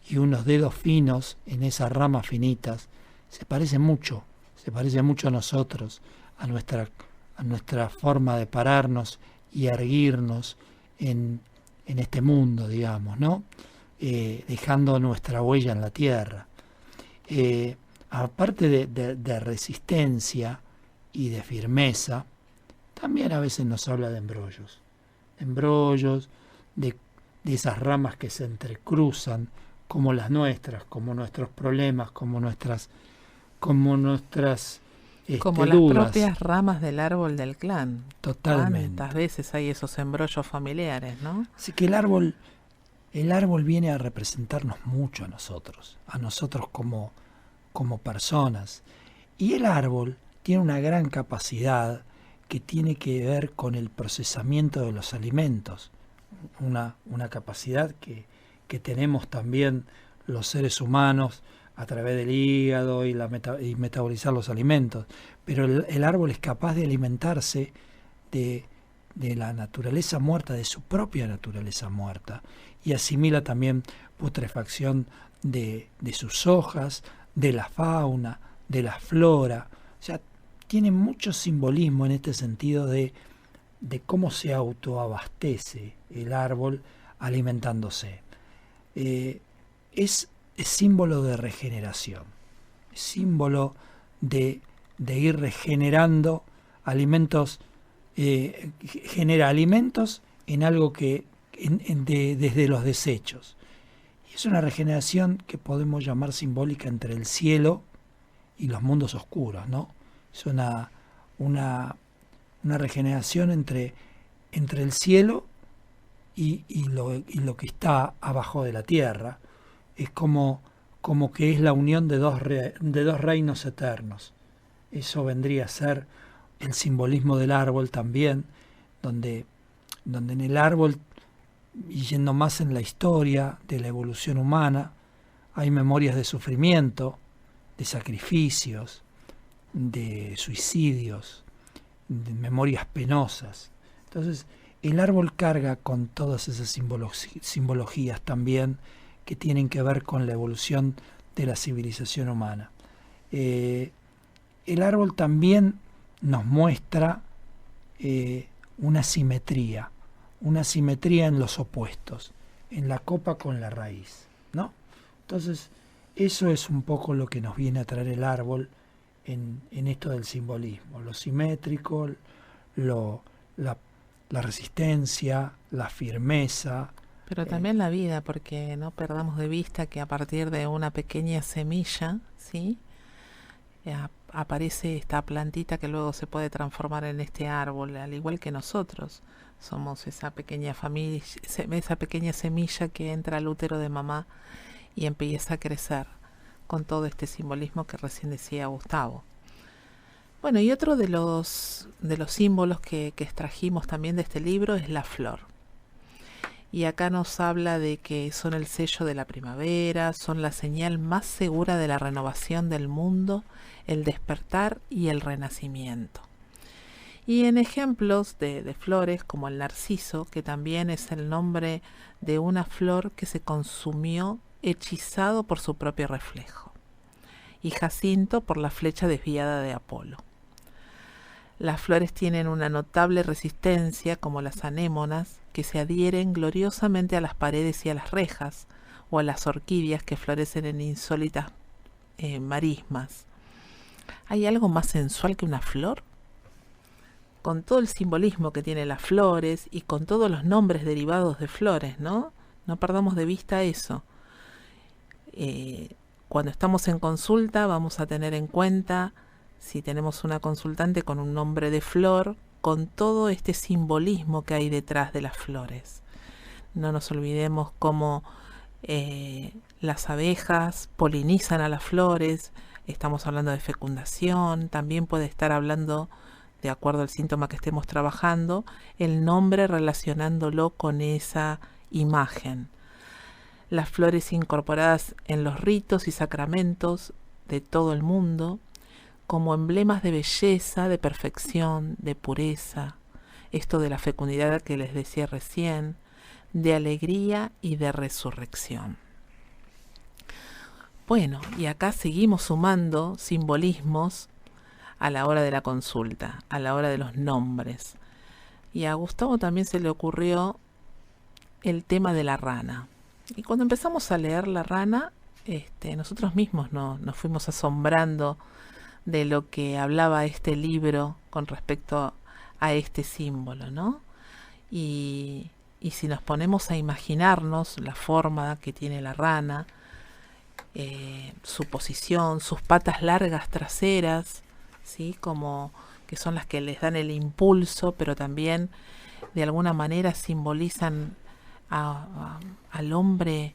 y unos dedos finos en esas ramas finitas. Se parece mucho a nosotros, a nuestra forma de pararnos y erguirnos en este mundo, digamos, ¿no? Dejando nuestra huella en la tierra. Aparte de resistencia y de firmeza, también a veces nos habla de embrollos, de esas ramas que se entrecruzan, como las nuestras, como nuestros problemas, como nuestras como las dudas. propias ramas del árbol del clan. Totalmente. ¿Cuántas veces hay esos embrollos familiares, no? Así que el árbol viene a representarnos mucho a nosotros como personas. Y el árbol tiene una gran capacidad que tiene que ver con el procesamiento de los alimentos. Una capacidad que tenemos también los seres humanos a través del hígado y metabolizar los alimentos. Pero el árbol es capaz de alimentarse de la naturaleza muerta, de su propia naturaleza muerta, y asimila también putrefacción de sus hojas, de la fauna, de la flora. O sea, tiene mucho simbolismo en este sentido de cómo se autoabastece el árbol alimentándose. Es símbolo de regeneración, es símbolo de ir regenerando alimentos, genera alimentos en algo que desde los desechos. Y es una regeneración que podemos llamar simbólica entre el cielo y los mundos oscuros, ¿no? Es una regeneración entre el cielo y lo que está abajo de la tierra. Es como que es la unión de dos reinos eternos. Eso vendría a ser el simbolismo del árbol también, donde en el árbol, y yendo más en la historia de la evolución humana, hay memorias de sufrimiento, de sacrificios, de suicidios, de memorias penosas. Entonces, el árbol carga con todas esas simbologías también que tienen que ver con la evolución de la civilización humana. El árbol también nos muestra una simetría en los opuestos, en la copa con la raíz, ¿no? Entonces, eso es un poco lo que nos viene a traer el árbol en esto del simbolismo, lo simétrico, la resistencia, la firmeza. Pero también la vida, porque no perdamos de vista que a partir de una pequeña semilla, ¿sí? Aparece esta plantita que luego se puede transformar en este árbol, al igual que nosotros. Somos esa pequeña familia, esa pequeña semilla que entra al útero de mamá y empieza a crecer con todo este simbolismo que recién decía Gustavo. Bueno, y otro de los símbolos que extrajimos también de este libro es la flor. Y acá nos habla de que son el sello de la primavera, son la señal más segura de la renovación del mundo, el despertar y el renacimiento. Y en ejemplos de flores como el narciso, que también es el nombre de una flor que se consumió hechizado por su propio reflejo, y Jacinto por la flecha desviada de Apolo. Las flores tienen una notable resistencia, como las anémonas, que se adhieren gloriosamente a las paredes y a las rejas, o a las orquídeas que florecen en insólitas marismas. ¿Hay algo más sensual que una flor? con todo el simbolismo que tiene las flores y con todos los nombres derivados de flores, ¿no? No perdamos de vista eso. Cuando estamos en consulta vamos a tener en cuenta, si tenemos una consultante con un nombre de flor, con todo este simbolismo que hay detrás de las flores. No nos olvidemos cómo las abejas polinizan a las flores. Estamos hablando de fecundación. También puede estar hablando, de acuerdo al síntoma que estemos trabajando, el nombre relacionándolo con esa imagen. Las flores incorporadas en los ritos y sacramentos de todo el mundo como emblemas de belleza, de perfección, de pureza, esto de la fecundidad que les decía recién, de alegría y de resurrección. Bueno, y acá seguimos sumando simbolismos a la hora de la consulta, a la hora de los nombres. Y a Gustavo también se le ocurrió el tema de la rana. Y cuando empezamos a leer la rana, nosotros mismos nos fuimos asombrando de lo que hablaba este libro con respecto a este símbolo, ¿no? Y si nos ponemos a imaginarnos la forma que tiene la rana, su posición, sus patas largas traseras, ¿sí? Como que son las que les dan el impulso, pero también de alguna manera simbolizan al hombre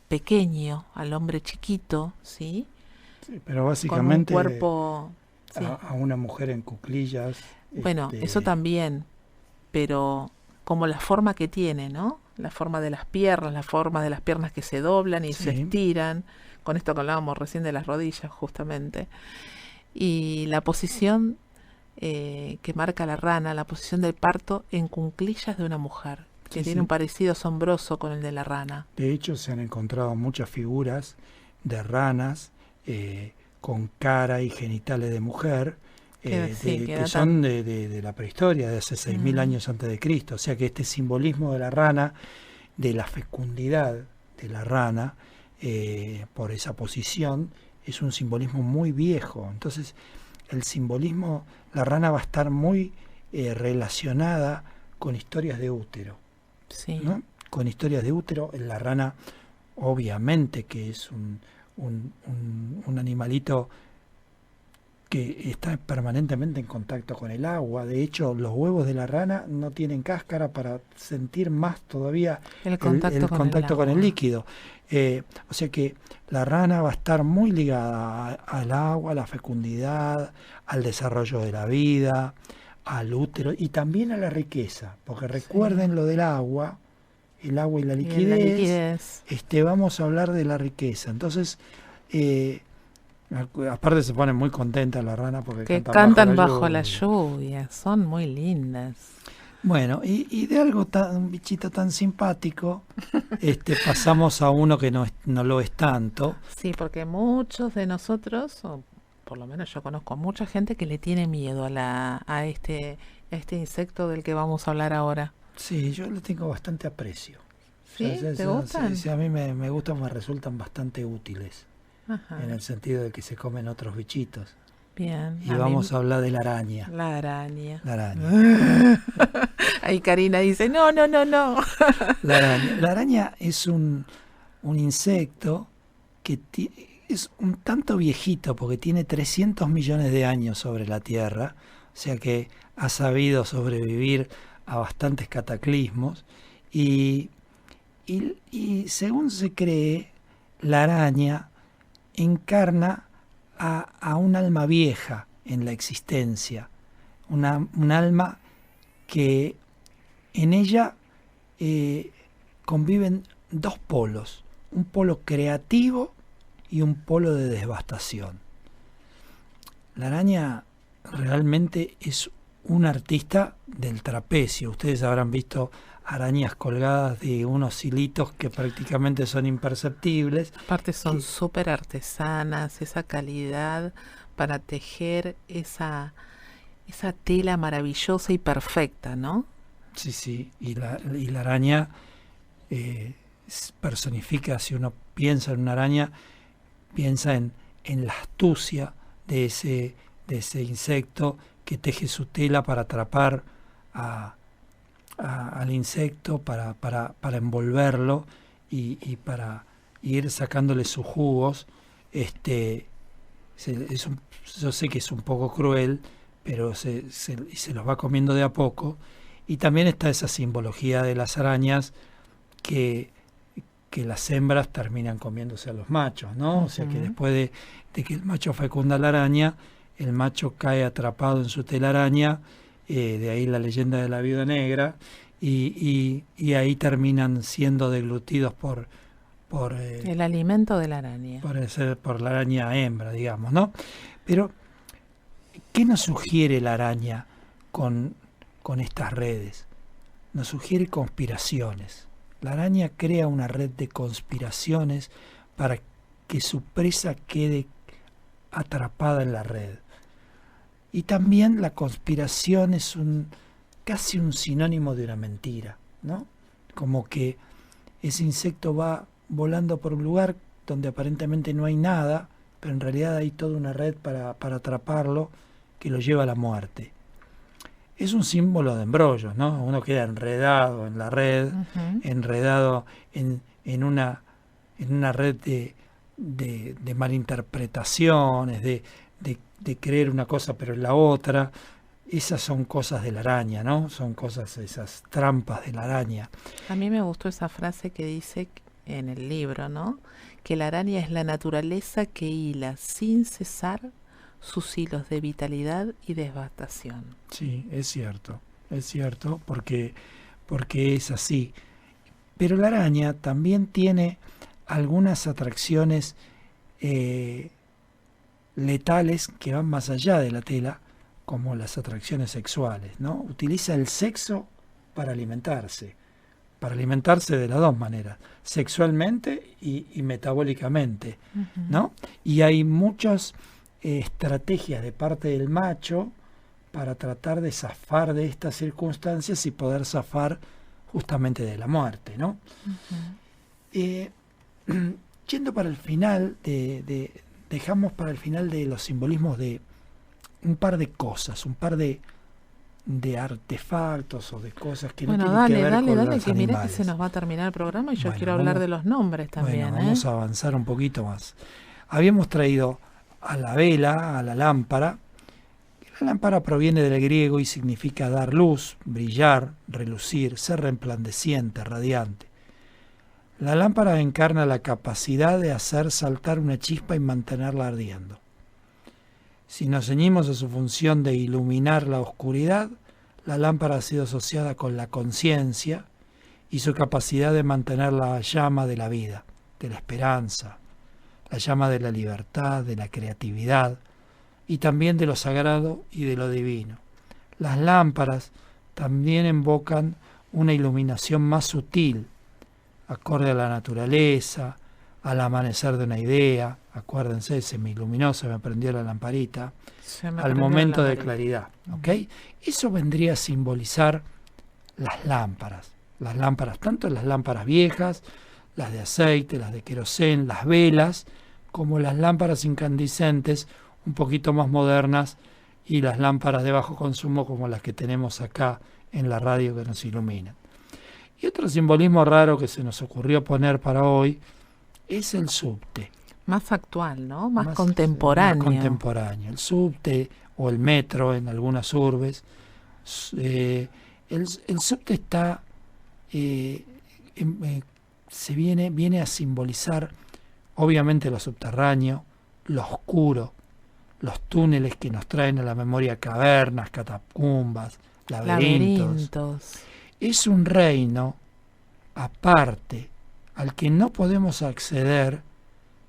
pequeño, al hombre chiquito, ¿sí? Sí, pero básicamente con un cuerpo, ¿sí? a una mujer en cuclillas. Bueno, eso también, pero como la forma que tiene, ¿no? La forma de las piernas que se doblan y se estiran, con esto que hablábamos recién de las rodillas justamente, y la posición que marca la rana, la posición del parto en cuclillas de una mujer, que tiene un parecido asombroso con el de la rana. De hecho, se han encontrado muchas figuras de ranas con cara y genitales de mujer, que son de la prehistoria, de hace 6.000 años antes de Cristo. O sea que este simbolismo de la rana, de la fecundidad de la rana, por esa posición, es un simbolismo muy viejo. Entonces, el simbolismo, la rana va a estar muy relacionada con historias de útero. Sí. ¿No? Con historias de útero, la rana obviamente que es un animalito que está permanentemente en contacto con el agua. De hecho, los huevos de la rana no tienen cáscara para sentir más todavía el contacto con el líquido. O sea que la rana va a estar muy ligada al agua, a la fecundidad, al desarrollo de la vida, al útero y también a la riqueza, porque recuerden lo del agua, el agua y la liquidez. Vamos a hablar de la riqueza. Entonces, aparte se ponen muy contentas las ranas porque cantan bajo la lluvia, son muy lindas. Bueno, y de algo un bichito tan simpático, pasamos a uno que no lo es tanto. Sí, porque muchos de nosotros, o por lo menos yo conozco a mucha gente que le tiene miedo a este insecto del que vamos a hablar ahora. Sí, yo le tengo bastante aprecio. ¿Sí? ¿Te gustan? Sí, a mí me gustan, me resultan bastante útiles. Ajá. En el sentido de que se comen otros bichitos. Bien. Y vamos a hablar de la araña. La araña. La araña. Ahí Karina dice, no. La araña es un insecto que es un tanto viejito porque tiene 300 millones de años sobre la Tierra, o sea que ha sabido sobrevivir a bastantes cataclismos y según se cree, la araña encarna a un alma vieja en la existencia, un alma que en ella conviven dos polos, un polo creativo y un polo de devastación. La araña realmente es un artista del trapecio. Ustedes habrán visto arañas colgadas de unos hilitos que prácticamente son imperceptibles. Aparte son súper artesanas, esa calidad para tejer esa tela maravillosa y perfecta, ¿no? Sí, y la araña personifica, si uno piensa en una araña, piensa en la astucia de ese insecto que teje su tela para atrapar al insecto, para envolverlo y para ir sacándole sus jugos. Yo sé que es un poco cruel, pero se los va comiendo de a poco. Y también está esa simbología de las arañas que las hembras terminan comiéndose a los machos, ¿no? O sea que después de que el macho fecunda a la araña, el macho cae atrapado en su telaraña, de ahí la leyenda de la viuda negra, y ahí terminan siendo deglutidos por el alimento de la araña. Por la araña hembra, digamos, ¿no? Pero, ¿qué nos sugiere la araña con estas redes? Nos sugiere conspiraciones. La araña crea una red de conspiraciones para que su presa quede atrapada en la red. Y también la conspiración es casi un sinónimo de una mentira, ¿no? Como que ese insecto va volando por un lugar donde aparentemente no hay nada, pero en realidad hay toda una red para atraparlo que lo lleva a la muerte. Es un símbolo de embrollos, ¿no? Uno queda enredado en la red, enredado en una red de malinterpretaciones, de creer una cosa pero es la otra. Esas son cosas de la araña, ¿no? Son cosas, esas trampas de la araña. A mí me gustó esa frase que dice en el libro, ¿no? Que la araña es la naturaleza que hila sin cesar sus hilos de vitalidad y devastación. Sí, es cierto, porque es así. Pero la araña también tiene algunas atracciones letales que van más allá de la tela, como las atracciones sexuales, ¿no? Utiliza el sexo para alimentarse de las dos maneras, sexualmente y metabólicamente, ¿no? Y hay muchas estrategias de parte del macho para tratar de zafar de estas circunstancias y poder zafar justamente de la muerte, ¿no? Yendo para el final, dejamos para el final de los simbolismos de un par de cosas, un par de artefactos o de cosas que no tienen que ver con los animales. Que mirá que se nos va a terminar el programa y yo quiero hablar de los nombres también. Vamos a avanzar un poquito más. Habíamos traído a la vela, a la lámpara. La lámpara proviene del griego y significa dar luz, brillar, relucir, ser resplandeciente, radiante. La lámpara encarna la capacidad de hacer saltar una chispa y mantenerla ardiendo. Si nos ceñimos a su función de iluminar la oscuridad, la lámpara ha sido asociada con la conciencia y su capacidad de mantener la llama de la vida, de la esperanza, la llama de la libertad, de la creatividad y también de lo sagrado y de lo divino. Las lámparas también invocan una iluminación más sutil, acorde a la naturaleza, al amanecer de una idea. Acuérdense, se me iluminó, se me prendió la lamparita, al momento de claridad, ¿ok? Eso vendría a simbolizar las lámparas, tanto las lámparas viejas, las de aceite, las de querosén, las velas, como las lámparas incandescentes un poquito más modernas y las lámparas de bajo consumo como las que tenemos acá en la radio que nos iluminan. Y otro simbolismo raro que se nos ocurrió poner para hoy es el subte. Más actual, ¿no? Más contemporáneo. Más contemporáneo. El subte o el metro en algunas urbes. El subte está viene a simbolizar obviamente lo subterráneo, lo oscuro, los túneles que nos traen a la memoria cavernas, catacumbas, laberintos. Es un reino aparte al que no podemos acceder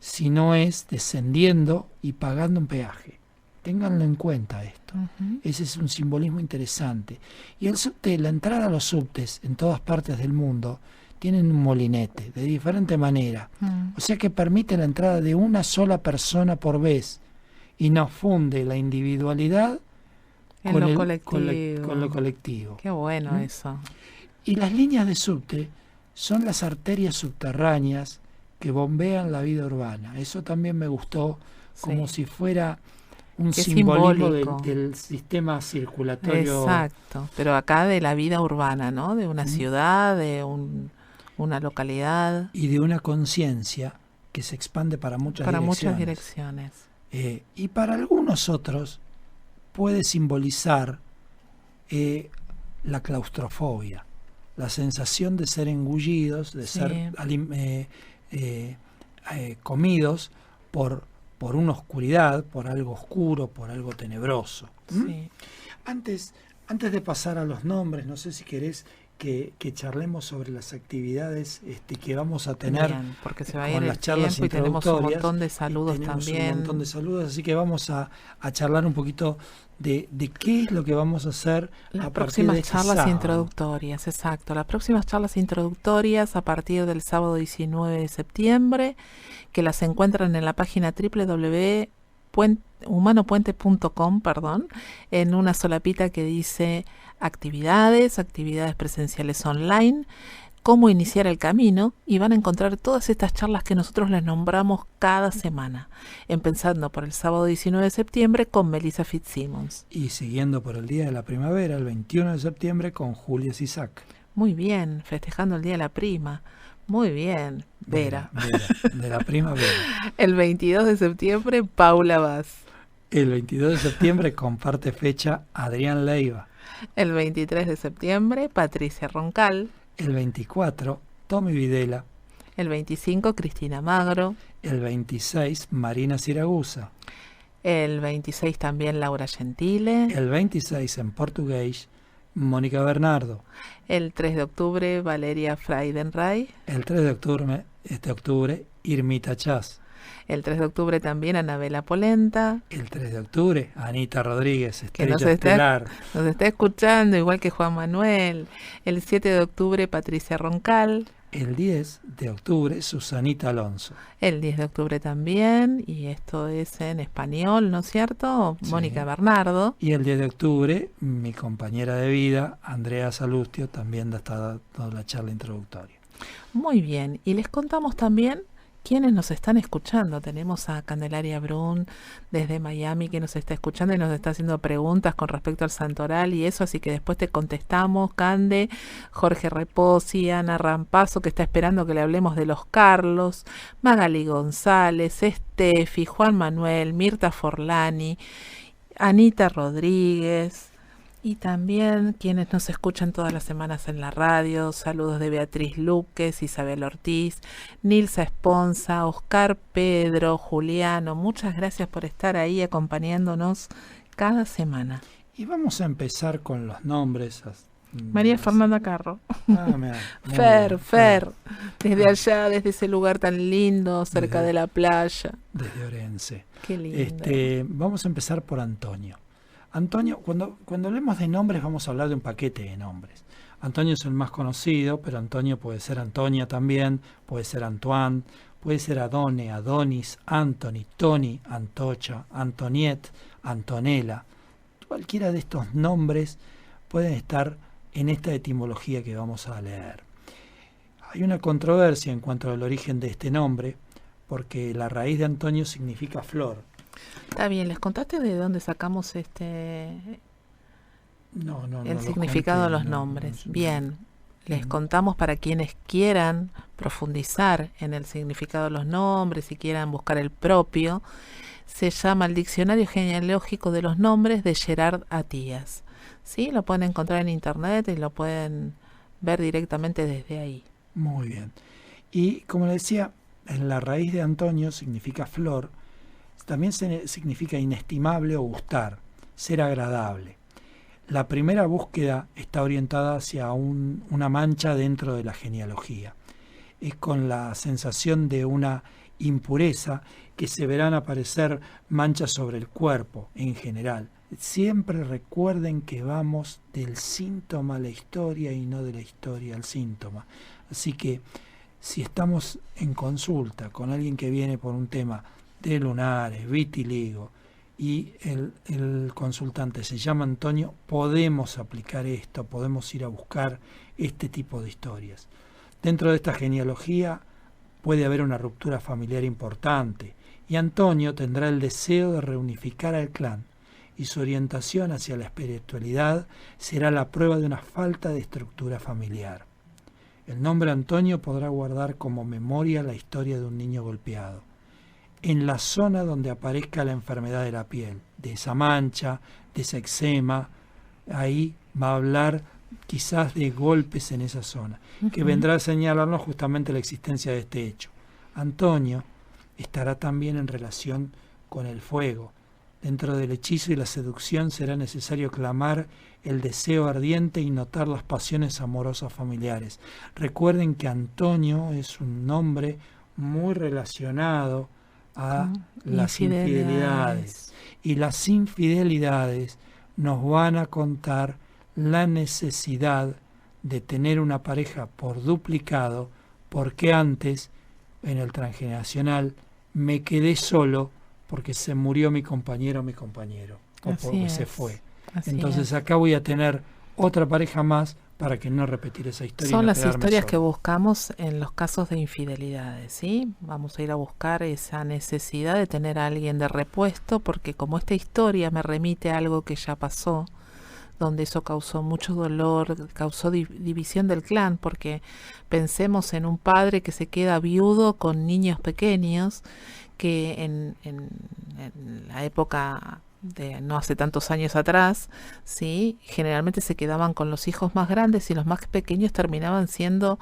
si no es descendiendo y pagando un peaje. Ténganlo en cuenta esto. Ese es un simbolismo interesante. Y el subte, la entrada a los subtes en todas partes del mundo tienen un molinete de diferente manera. O sea que permite la entrada de una sola persona por vez y nos funde la individualidad con lo colectivo. Qué bueno eso. Y las líneas de subte son las arterias subterráneas que bombean la vida urbana. Eso también me gustó, como si fuera un Qué simbolismo simbólico. del sistema circulatorio. Exacto, pero acá de la vida urbana, ¿no? De una ¿Mm? ciudad, una localidad, Y de una conciencia que se expande para muchas para muchas direcciones. direcciones. Y para algunos otros puede simbolizar la claustrofobia, la sensación de ser engullidos, de Sí, ser comidos por una oscuridad, por algo oscuro, por algo tenebroso. ¿Mm? sí. Antes de pasar a los nombres, no sé si querés que charlemos sobre las actividades que vamos a tener Bien, porque se va a ir con el las charlas tiempo y tenemos un introductorias. montón de Y saludos tenemos un también. montón de saludos, así que vamos a charlar un poquito de qué es lo que vamos a hacer Las a partir de próximas este charlas sábado. introductorias, exacto. Las próximas charlas introductorias a partir del sábado 19 de septiembre, que las encuentran en la página humanopuente.com, en una solapita que dice actividades presenciales online, cómo iniciar el camino, y van a encontrar todas estas charlas que nosotros les nombramos cada semana, empezando por el sábado 19 de septiembre con Melissa Fitzsimmons. Y siguiendo por el Día de la Primavera, el 21 de septiembre, con Julia Sisak. Muy bien, festejando el Día de la Prima. Muy bien, Vera. De la primavera. El 22 de septiembre, Paula Vaz. El 22 de septiembre comparte fecha Adrián Leiva. El 23 de septiembre, Patricia Roncal. El 24, Tommy Videla. El 25, Cristina Magro. El 26, Marina Siragusa. El 26 también, Laura Gentile. El 26, en portugués, Mónica Bernardo. El 3 de octubre, Valeria Fraidenray. El 3 de octubre, Irmita Chas. El 3 de octubre también, Anabela Polenta. El 3 de octubre, Anita Rodríguez, Que estrella estelar. nos está escuchando, igual que Juan Manuel. El 7 de octubre, Patricia Roncal. El 10 de octubre, Susanita Alonso. El 10 de octubre también, y esto es en español, ¿no es cierto? Sí. Mónica Bernardo. Y el 10 de octubre, mi compañera de vida, Andrea Salustio, también está dando la charla introductoria. Muy bien, y les contamos también quiénes nos están escuchando. Tenemos a Candelaria Brun desde Miami que nos está escuchando y nos está haciendo preguntas con respecto al santoral y eso, así que después te contestamos, Cande. Jorge Reposi, Ana Rampazo, que está esperando que le hablemos de los Carlos, Magali González, Estefi, Juan Manuel, Mirta Forlani, Anita Rodríguez. Y también quienes nos escuchan todas las semanas en la radio, saludos de Beatriz Luques, Isabel Ortiz, Nilsa Esponza, Oscar Pedro, Juliano, muchas gracias por estar ahí acompañándonos cada semana. Y vamos a empezar con los nombres. María Fernanda Carro. Fer, desde allá, desde ese lugar tan lindo, cerca de la playa. Desde Orense. Qué lindo. Vamos a empezar por Antonio. Antonio, cuando hablemos de nombres vamos a hablar de un paquete de nombres. Antonio es el más conocido, pero Antonio puede ser Antonia también, puede ser Antoine, puede ser Adone, Adonis, Anthony, Tony, Antocha, Antoniette, Antonella. Cualquiera de estos nombres pueden estar en esta etimología que vamos a leer. Hay una controversia en cuanto al origen de este nombre, porque la raíz de Antonio significa flor. Está bien, ¿les contaste de dónde sacamos el significado de los nombres? Bien, les contamos para quienes quieran profundizar en el significado de los nombres y quieran buscar el propio. Se llama el Diccionario Genealógico de los Nombres de Gerard Atías. ¿Sí? Lo pueden encontrar en internet y lo pueden ver directamente desde ahí. Muy bien. Y como le decía, en la raíz de Antonio significa flor. También significa inestimable o gustar, ser agradable. La primera búsqueda está orientada hacia una mancha dentro de la genealogía. Es con la sensación de una impureza que se verán aparecer manchas sobre el cuerpo en general. Siempre recuerden que vamos del síntoma a la historia y no de la historia al síntoma. Así que si estamos en consulta con alguien que viene por un tema de lunares, vitiligo, y el consultante se llama Antonio, podemos aplicar esto, podemos ir a buscar este tipo de historias. Dentro de esta genealogía puede haber una ruptura familiar importante y Antonio tendrá el deseo de reunificar al clan, y su orientación hacia la espiritualidad será la prueba de una falta de estructura familiar. El nombre Antonio podrá guardar como memoria la historia de un niño golpeado. En la zona donde aparezca la enfermedad de la piel, de esa mancha, de ese eczema, ahí va a hablar quizás de golpes en esa zona, que vendrá a señalarnos justamente la existencia de este hecho. Antonio estará también en relación con el fuego. Dentro del hechizo y la seducción será necesario clamar el deseo ardiente y notar las pasiones amorosas familiares. Recuerden que Antonio es un nombre muy relacionado a las infidelidades. Y las infidelidades nos van a contar la necesidad de tener una pareja por duplicado, porque antes, en el transgeneracional, me quedé solo porque se murió mi compañero o mi compañero, o porque se fue. Entonces acá voy a tener otra pareja más para que no repetir esa historia. Son las historias que buscamos en los casos de infidelidades, ¿sí? Vamos a ir a buscar esa necesidad de tener a alguien de repuesto, porque como esta historia me remite a algo que ya pasó, donde eso causó mucho dolor, causó división del clan, porque pensemos en un padre que se queda viudo con niños pequeños, que en la época de no hace tantos años atrás, ¿sí? Generalmente se quedaban con los hijos más grandes y los más pequeños terminaban siendo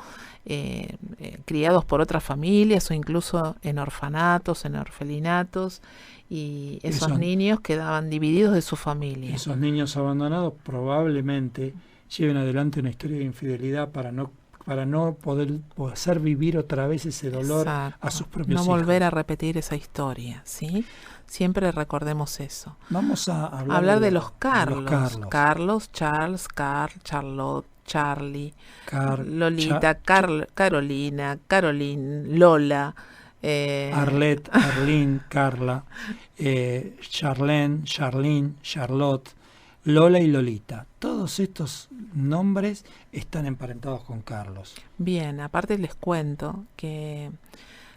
criados por otras familias o incluso en orfanatos, en orfelinatos, y esos niños quedaban divididos de su familia. Esos niños abandonados probablemente lleven adelante una historia de infidelidad para no poder hacer vivir otra vez ese dolor. Exacto. A sus propios hijos. No volver a repetir esa historia, ¿sí? Siempre recordemos eso. Vamos a hablar de los Carlos. Carlos, Charles, Carl, Charlotte, Charlie, Lolita, Carolina, Caroline, Lola, Arlette, Arlene, Carla, Charlene, Charlene, Charlotte, Lola y Lolita. Todos estos nombres están emparentados con Carlos. Bien, aparte les cuento que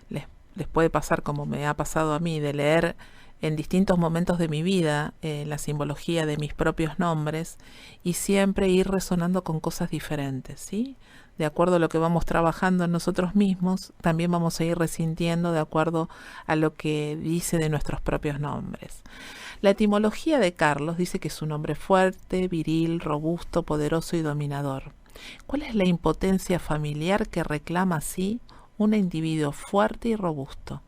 les puede pasar, como me ha pasado a mí, de leer en distintos momentos de mi vida la simbología de mis propios nombres y siempre ir resonando con cosas diferentes, ¿sí? De acuerdo a lo que vamos trabajando en nosotros mismos, también vamos a ir resintiendo de acuerdo a lo que dice de nuestros propios nombres. La etimología de Carlos dice que es un hombre fuerte, viril, robusto, poderoso y dominador. ¿Cuál es la impotencia familiar que reclama así un individuo fuerte y robusto?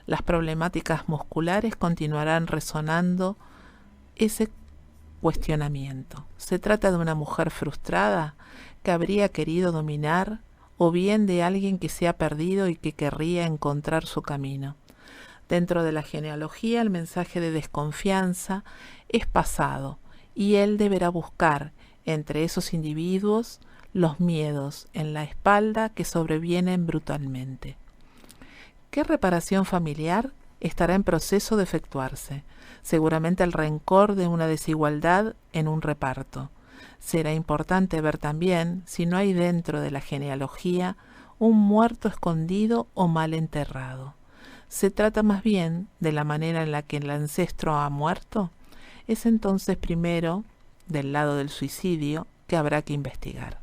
Las problemáticas musculares continuarán resonando ese cuestionamiento. ¿Se trata de una mujer frustrada que habría querido dominar o bien de alguien que se ha perdido y que querría encontrar su camino? Dentro de la genealogía, el mensaje de desconfianza es pasado y él deberá buscar entre esos individuos los miedos en la espalda que sobrevienen brutalmente. ¿Qué reparación familiar estará en proceso de efectuarse? Seguramente el rencor de una desigualdad en un reparto. Será importante ver también si no hay dentro de la genealogía un muerto escondido o mal enterrado. ¿Se trata más bien de la manera en la que el ancestro ha muerto? Es entonces primero, del lado del suicidio, que habrá que investigar.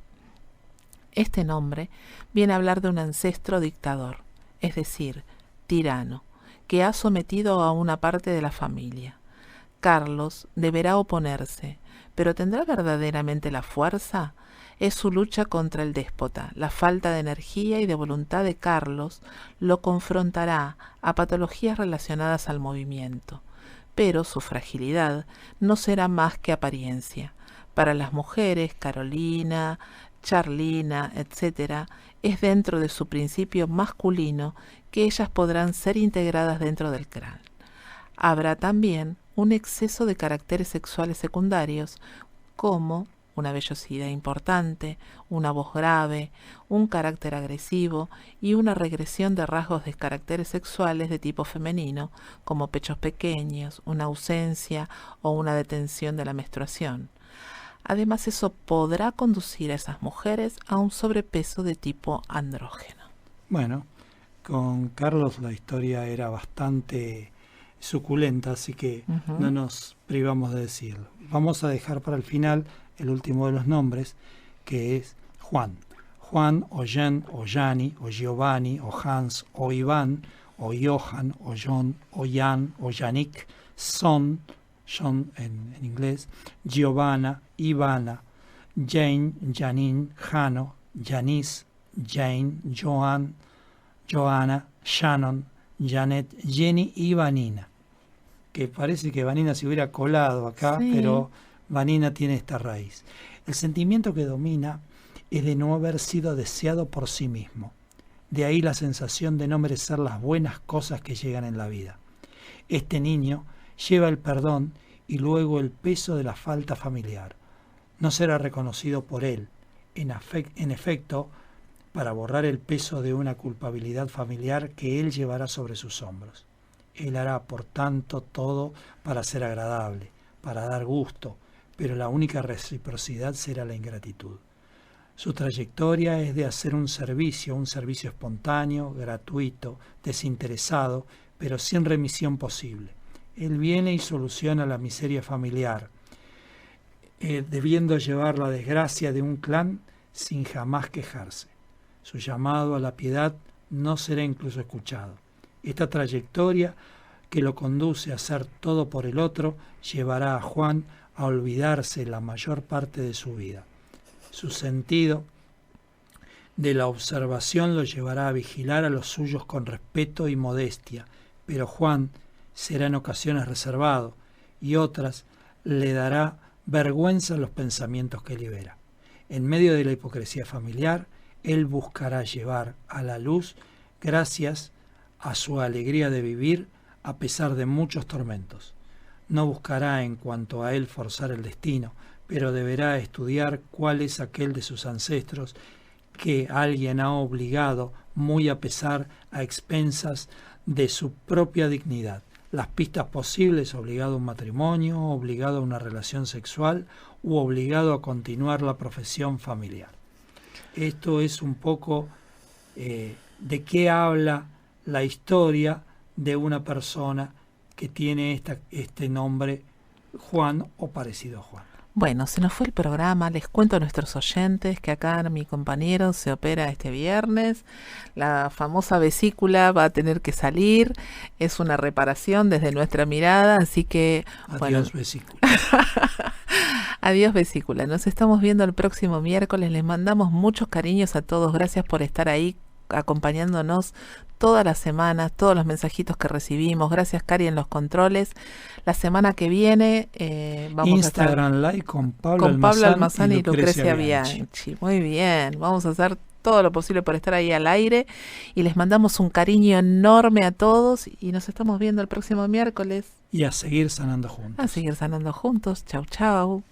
Este nombre viene a hablar de un ancestro dictador, es decir, tirano, que ha sometido a una parte de la familia. Carlos deberá oponerse, pero ¿tendrá verdaderamente la fuerza? Es su lucha contra el déspota. La falta de energía y de voluntad de Carlos lo confrontará a patologías relacionadas al movimiento, pero su fragilidad no será más que apariencia. Para las mujeres, Carolina, Charlina, etc., es dentro de su principio masculino que ellas podrán ser integradas dentro del clan. Habrá también un exceso de caracteres sexuales secundarios, como una vellosidad importante, una voz grave, un carácter agresivo y una regresión de rasgos de caracteres sexuales de tipo femenino, como pechos pequeños, una ausencia o una detención de la menstruación. Además, eso podrá conducir a esas mujeres a un sobrepeso de tipo andrógeno. Bueno, con Carlos la historia era bastante suculenta, así que no nos privamos de decirlo. Vamos a dejar para el final el último de los nombres, que es Juan. Juan, o Jen, o Jani, o Giovanni, o Hans, o Iván, o Johan, o John, o Jan, o Yannick, Son, John en inglés, Giovanna, Ivana, Jane, Janine, Jano, Janice, Jane, Joan, Joanna, Shannon, Janet, Jenny y Vanina. Que parece que Vanina se hubiera colado acá, sí, pero Vanina tiene esta raíz. El sentimiento que domina es de no haber sido deseado por sí mismo. De ahí la sensación de no merecer las buenas cosas que llegan en la vida. Este niño lleva el perdón y luego el peso de la falta familiar. No será reconocido por él. En efecto, para borrar el peso de una culpabilidad familiar que él llevará sobre sus hombros. Él hará, por tanto, todo para ser agradable, para dar gusto, pero la única reciprocidad será la ingratitud. Su trayectoria es de hacer un servicio espontáneo, gratuito, desinteresado, pero sin remisión posible. Él viene y soluciona la miseria familiar, debiendo llevar la desgracia de un clan sin jamás quejarse. Su llamado a la piedad no será incluso escuchado. Esta trayectoria que lo conduce a hacer todo por el otro llevará a Juan a olvidarse la mayor parte de su vida. Su sentido de la observación lo llevará a vigilar a los suyos con respeto y modestia, pero Juan será en ocasiones reservado y otras le dará vergüenza los pensamientos que libera. En medio de la hipocresía familiar, él buscará llevar a la luz gracias a su alegría de vivir a pesar de muchos tormentos. No buscará en cuanto a él forzar el destino, pero deberá estudiar cuál es aquel de sus ancestros que alguien ha obligado, muy a pesar, a expensas de su propia dignidad. Las pistas posibles: obligado a un matrimonio, obligado a una relación sexual u obligado a continuar la profesión familiar. Esto es un poco de qué habla la historia de una persona que tiene este nombre Juan o parecido a Juan. Bueno, se nos fue el programa. Les cuento a nuestros oyentes que acá mi compañero se opera este viernes. La famosa vesícula va a tener que salir. Es una reparación desde nuestra mirada, así que... Adiós, vesícula. Adiós, vesícula. Nos estamos viendo el próximo miércoles. Les mandamos muchos cariños a todos. Gracias por estar ahí acompañándonos todas las semanas, todos los mensajitos que recibimos. Gracias, Cari, en los controles. La semana que viene vamos Instagram a estar Live con Pablo Almazán y Lucrecia Bianchi. Muy bien, vamos a hacer todo lo posible por estar ahí al aire y les mandamos un cariño enorme a todos y nos estamos viendo el próximo miércoles. Y a seguir sanando juntos. A seguir sanando juntos. Chau, chau.